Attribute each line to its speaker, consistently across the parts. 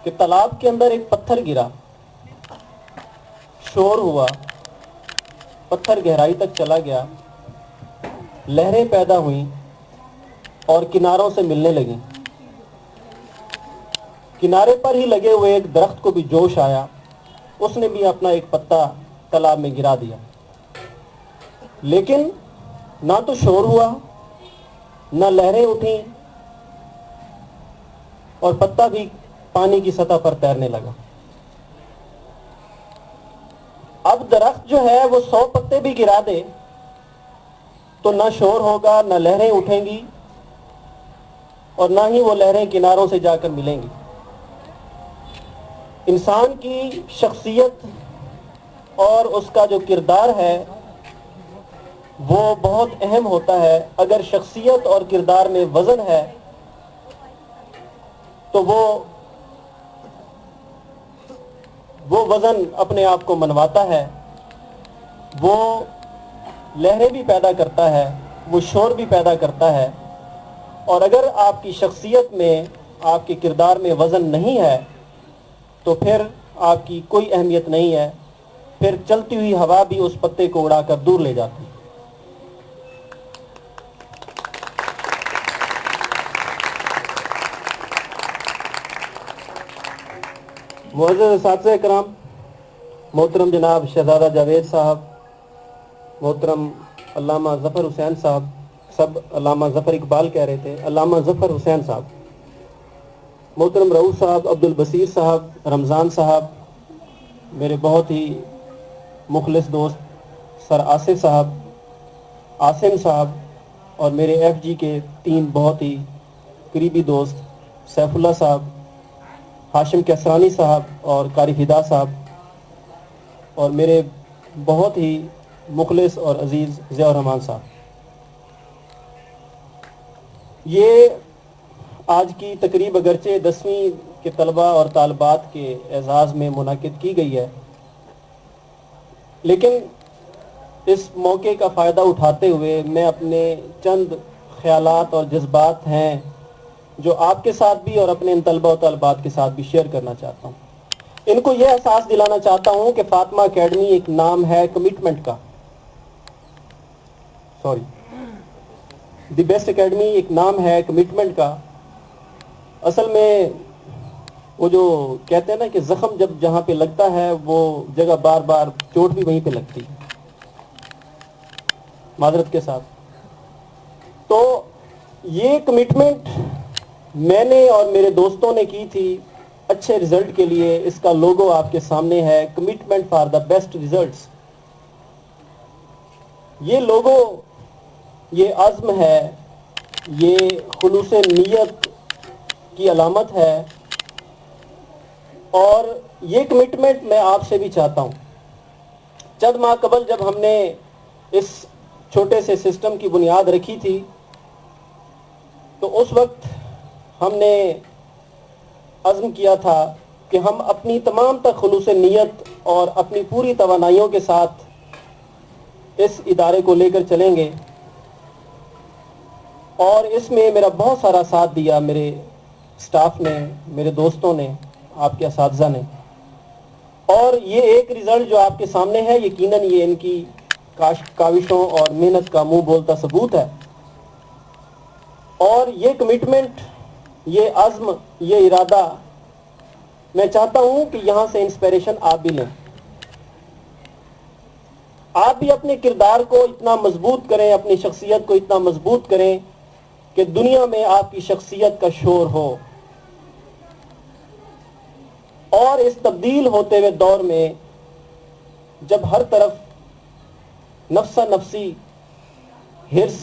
Speaker 1: کہ تالاب کے اندر ایک پتھر گرا، شور ہوا، پتھر گہرائی تک چلا گیا، لہریں پیدا ہوئیں اور کناروں سے ملنے لگیں۔ کنارے پر ہی لگے ہوئے ایک درخت کو بھی جوش آیا، اس نے بھی اپنا ایک پتا تالاب میں گرا دیا، لیکن نہ تو شور ہوا، نہ لہریں اٹھیں، اور پتا بھی پانی کی سطح پر تیرنے لگا۔ اب درخت جو ہے وہ 100 پتے بھی گرا دے تو نہ شور ہوگا، نہ لہریں اٹھیں گی، اور نہ ہی وہ لہریں کناروں سے جا کر ملیں گی۔ انسان کی شخصیت اور اس کا جو کردار ہے وہ بہت اہم ہوتا ہے۔ اگر شخصیت اور کردار میں وزن ہے تو وہ وزن اپنے آپ کو منواتا ہے، وہ لہریں بھی پیدا کرتا ہے، وہ شور بھی پیدا کرتا ہے۔ اور اگر آپ کی شخصیت میں، آپ کے کردار میں وزن نہیں ہے تو پھر آپ کی کوئی اہمیت نہیں ہے، پھر چلتی ہوئی ہوا بھی اس پتے کو اڑا کر دور لے جاتی ہے۔ معزز اساتذہ کرام، محترم جناب شہزادہ جاوید صاحب، محترم علامہ ظفر حسین صاحب، سب علامہ ظفر اقبال کہہ رہے تھے، علامہ ظفر حسین صاحب، محترم رؤوف صاحب، عبد البصیر صاحب، رمضان صاحب، میرے بہت ہی مخلص دوست سر آصف صاحب، عاصم صاحب، اور میرے ایف جی کے 3 بہت ہی قریبی دوست سیف اللہ صاحب، ہاشم کیسرانی صاحب اور قاری فدا صاحب، اور میرے بہت ہی مخلص اور عزیز ضیاء الرحمان صاحب۔ یہ آج کی تقریب اگرچہ 10ویں کے طلباء اور طالبات کے اعزاز میں منعقد کی گئی ہے، لیکن اس موقع کا فائدہ اٹھاتے ہوئے میں اپنے چند خیالات اور جذبات ہیں جو آپ کے ساتھ بھی اور اپنے ان طلباء و طالبات کے ساتھ بھی شیئر کرنا چاہتا ہوں۔ ان کو یہ احساس دلانا چاہتا ہوں کہ فاطمہ اکیڈمی ایک نام ہے کمٹمنٹ کا، دی بیسٹ اکیڈمی ایک نام ہے کمٹمنٹ کا۔ اصل میں وہ جو کہتے ہیں نا کہ زخم جب جہاں پہ لگتا ہے وہ جگہ بار بار چوٹ بھی وہیں پہ لگتی ہے، معذرت کے ساتھ۔ تو یہ کمٹمنٹ میں نے اور میرے دوستوں نے کی تھی اچھے رزلٹ کے لیے۔ اس کا لوگو آپ کے سامنے ہے، commitment for the best results. یہ لوگو، یہ عزم ہے، یہ خلوص نیت کی علامت ہے، اور یہ کمٹمنٹ میں آپ سے بھی چاہتا ہوں۔ چند ماہ قبل جب ہم نے اس چھوٹے سے سسٹم کی بنیاد رکھی تھی تو اس وقت ہم نے عزم کیا تھا کہ ہم اپنی تمام تر خلوص نیت اور اپنی پوری توانائیوں کے ساتھ اس ادارے کو لے کر چلیں گے، اور اس میں میرا بہت سارا ساتھ دیا میرے سٹاف نے، میرے دوستوں نے، آپ کے اساتذہ نے، اور یہ ایک رزلٹ جو آپ کے سامنے ہے یقیناً یہ ان کی کاوشوں اور محنت کا منہ بولتا ثبوت ہے۔ اور یہ کمٹمنٹ، یہ عزم، یہ ارادہ، میں چاہتا ہوں کہ یہاں سے انسپائریشن آپ بھی لیں، آپ بھی اپنے کردار کو اتنا مضبوط کریں، اپنی شخصیت کو اتنا مضبوط کریں کہ دنیا میں آپ کی شخصیت کا شور ہو۔ اور اس تبدیل ہوتے ہوئے دور میں جب ہر طرف نفسا نفسی، حرص،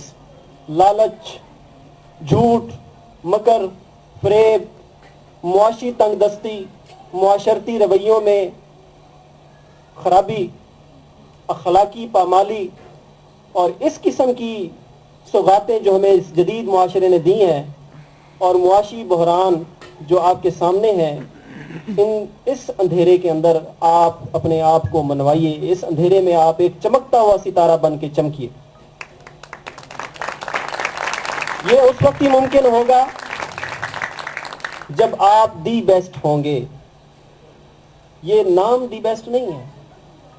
Speaker 1: لالچ، جھوٹ، مکر، فریب، معاشی تنگ دستی، معاشرتی رویوں میں خرابی، اخلاقی پامالی اور اس قسم کی سوغاتیں جو ہمیں اس جدید معاشرے نے دی ہیں، اور معاشی بحران جو آپ کے سامنے ہیں، اس اندھیرے کے اندر آپ اپنے آپ کو منوائیے، اس اندھیرے میں آپ ایک چمکتا ہوا ستارہ بن کے چمکیے۔ یہ اس وقت ہی ممکن ہوگا، جب آپ دی بیسٹ ہوں گے. یہ نام دی بیسٹ نہیں ہے.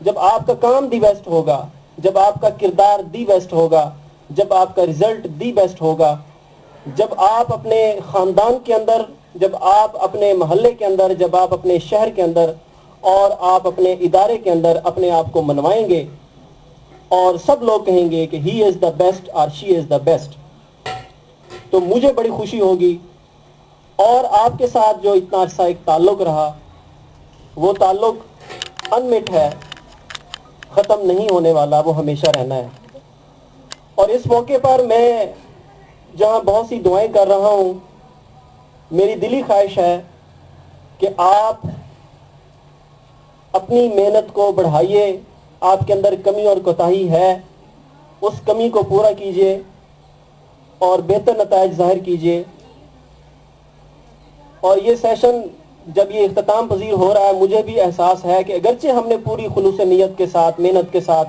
Speaker 1: جب آپ کا کام دی بیسٹ ہوگا, جب آپ کا کردار دی بیسٹ ہوگا, جب آپ کا رزلٹ دی بیسٹ ہوگا, جب آپ اپنے خاندان کے اندر, جب آپ اپنے محلے کے اندر, جب آپ اپنے شہر کے اندر اور آپ اپنے ادارے کے اندر اپنے آپ کو منوائیں گے اور سب لوگ کہیں گے کہ ہی از دا بیسٹ اور شی از دا بیسٹ, تو مجھے بڑی خوشی ہوگی. اور آپ کے ساتھ جو اتنا عرصہ ایک تعلق رہا, وہ تعلق انمٹ ہے, ختم نہیں ہونے والا, وہ ہمیشہ رہنا ہے. اور اس موقع پر میں جہاں بہت سی دعائیں کر رہا ہوں, میری دلی خواہش ہے کہ آپ اپنی محنت کو بڑھائیے. آپ کے اندر کمی اور کوتاہی ہے, اس کمی کو پورا کیجیے اور بہتر نتائج ظاہر کیجیے. اور یہ سیشن جب یہ اختتام پذیر ہو رہا ہے, مجھے بھی احساس ہے کہ اگرچہ ہم نے پوری خلوص نیت کے ساتھ, محنت کے ساتھ,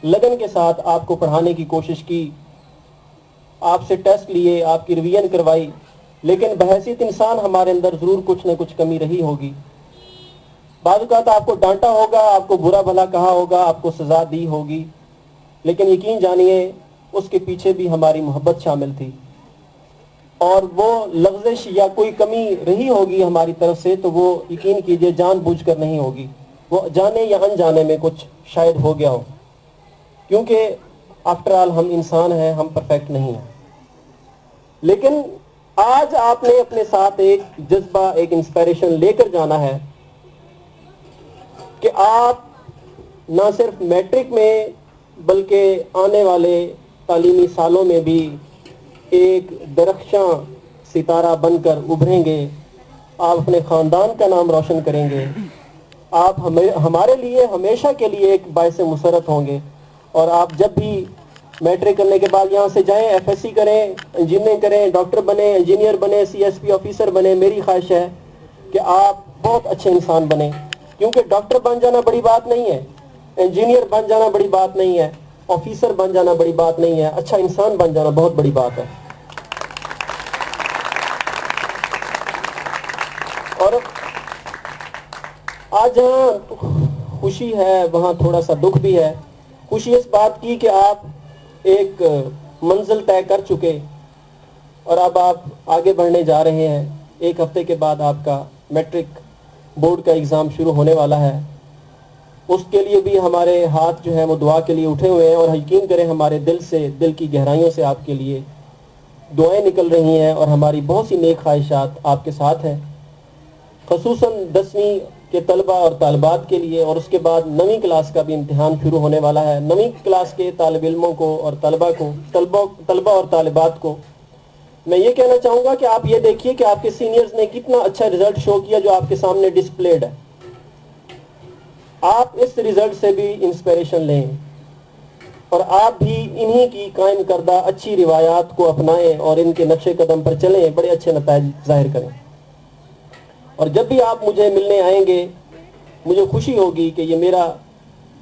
Speaker 1: لگن کے ساتھ آپ کو پڑھانے کی کوشش کی, آپ سے ٹیسٹ لیے, آپ کی ریویژن کروائی, لیکن بحیثیت انسان ہمارے اندر ضرور کچھ نہ کچھ کمی رہی ہوگی. بعض اوقات آپ کو ڈانٹا ہوگا, آپ کو برا بھلا کہا ہوگا, آپ کو سزا دی ہوگی, لیکن یقین جانیے اس کے پیچھے بھی ہماری محبت شامل تھی. اور وہ لغزش یا کوئی کمی رہی ہوگی ہماری طرف سے, تو وہ یقین کیجئے جان بوجھ کر نہیں ہوگی, وہ جانے یا انجانے میں کچھ شاید ہو گیا ہو, کیونکہ آفٹر آل ہم انسان ہیں, ہم پرفیکٹ نہیں ہیں. لیکن آج آپ نے اپنے ساتھ ایک جذبہ, ایک انسپائریشن لے کر جانا ہے کہ آپ نہ صرف میٹرک میں بلکہ آنے والے تعلیمی سالوں میں بھی ایک درخشاں ستارہ بن کر ابھریں گے. آپ اپنے خاندان کا نام روشن کریں گے, آپ ہمارے لیے ہمیشہ کے لیے ایک باعث مسرت ہوں گے. اور آپ جب بھی میٹرک کرنے کے بعد یہاں سے جائیں, ایف ایس سی کریں, انجینئرنگ کریں, ڈاکٹر بنیں, انجینئر بنیں, سی ایس پی آفیسر بنیں, میری خواہش ہے کہ آپ بہت اچھے انسان بنیں. کیونکہ ڈاکٹر بن جانا بڑی بات نہیں ہے, انجینئر بن جانا بڑی بات نہیں ہے, آفیسر بن جانا بڑی بات نہیں ہے, اچھا انسان بن جانا بہت بڑی بات ہے. اور آج جہاں خوشی ہے وہاں تھوڑا سا دکھ بھی ہے. خوشی اس بات کی کہ آپ ایک منزل طے کر چکے اور اب آپ آگے بڑھنے جا رہے ہیں. ایک ہفتے کے بعد آپ کا میٹرک بورڈ کا ایگزام شروع ہونے والا ہے. اس کے لیے بھی ہمارے ہاتھ جو ہیں وہ دعا کے لیے اٹھے ہوئے ہیں, اور یقین کریں ہمارے دل سے, دل کی گہرائیوں سے آپ کے لیے دعائیں نکل رہی ہیں, اور ہماری بہت سی نیک خواہشات آپ کے ساتھ ہیں, خصوصاً 10ویں کے طلبہ اور طالبات کے لیے. اور اس کے بعد 9ویں کلاس کا بھی امتحان شروع ہونے والا ہے. 9ویں کلاس کے طالب علموں کو اور طلبہ اور طالبات کو میں یہ کہنا چاہوں گا کہ آپ یہ دیکھیے کہ آپ کے سینئرز نے کتنا اچھا رزلٹ شو کیا جو آپ کے سامنے ڈسپلیڈ ہے. آپ اس رزلٹ سے بھی انسپائریشن لیں اور آپ بھی انہی کی قائم کردہ اچھی روایات کو اپنائیں اور ان کے نقش قدم پر چلیں, بڑے اچھے نتائج ظاہر کریں. اور جب بھی آپ مجھے ملنے آئیں گے, مجھے خوشی ہوگی کہ یہ میرا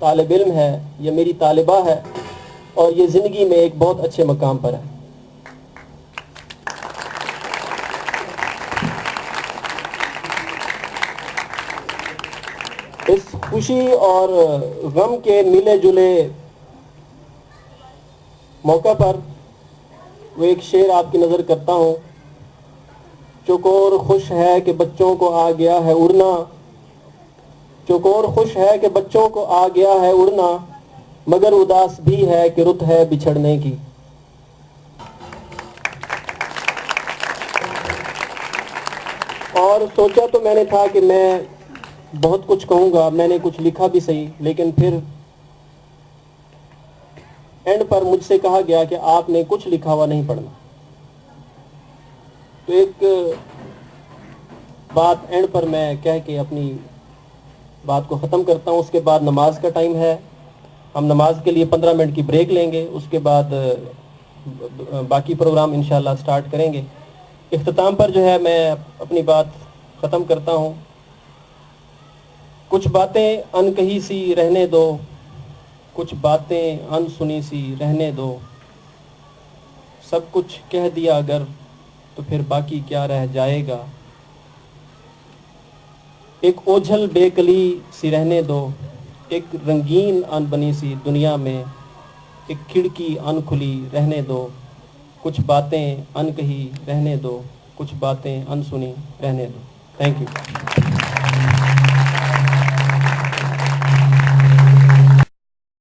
Speaker 1: طالب علم ہے, یہ میری طالبہ ہے, اور یہ زندگی میں ایک بہت اچھے مقام پر ہے. اس خوشی اور غم کے ملے جلے موقع پر وہ ایک شعر آپ کی نظر کرتا ہوں. چکور خوش ہے کہ بچوں کو آ گیا ہے اڑنا, چکور خوش ہے کہ بچوں کو آ گیا ہے اڑنا, مگر اداس بھی ہے کہ رت ہے بچھڑنے کی. اور سوچا تو میں نے تھا کہ میں بہت کچھ کہوں گا, میں نے کچھ لکھا بھی صحیح, لیکن پھر اینڈ پر مجھ سے کہا گیا کہ آپ نے کچھ لکھا ہوا نہیں پڑھنا. تو ایک بات اینڈ پر میں کہہ کے اپنی بات کو ختم کرتا ہوں. اس کے بعد نماز کا ٹائم ہے, ہم نماز کے لیے 15 منٹ کی بریک لیں گے, اس کے بعد باقی پروگرام انشاءاللہ سٹارٹ کریں گے. اختتام پر جو ہے میں اپنی بات ختم کرتا ہوں. کچھ باتیں ان کہی سی رہنے دو, کچھ باتیں ان سنی سی رہنے دو, سب کچھ کہہ دیا اگر تو پھر باقی کیا رہ جائے گا. ایک اوجھل بے کلی سی رہنے دو، ایک رنگین ان بنی سی دنیا میں ایک کھڑکی ان کھلی رہنے دو، کچھ باتیں ان کہی رہنے دو، کچھ باتیں ان سنی رہنے دو. Thank you.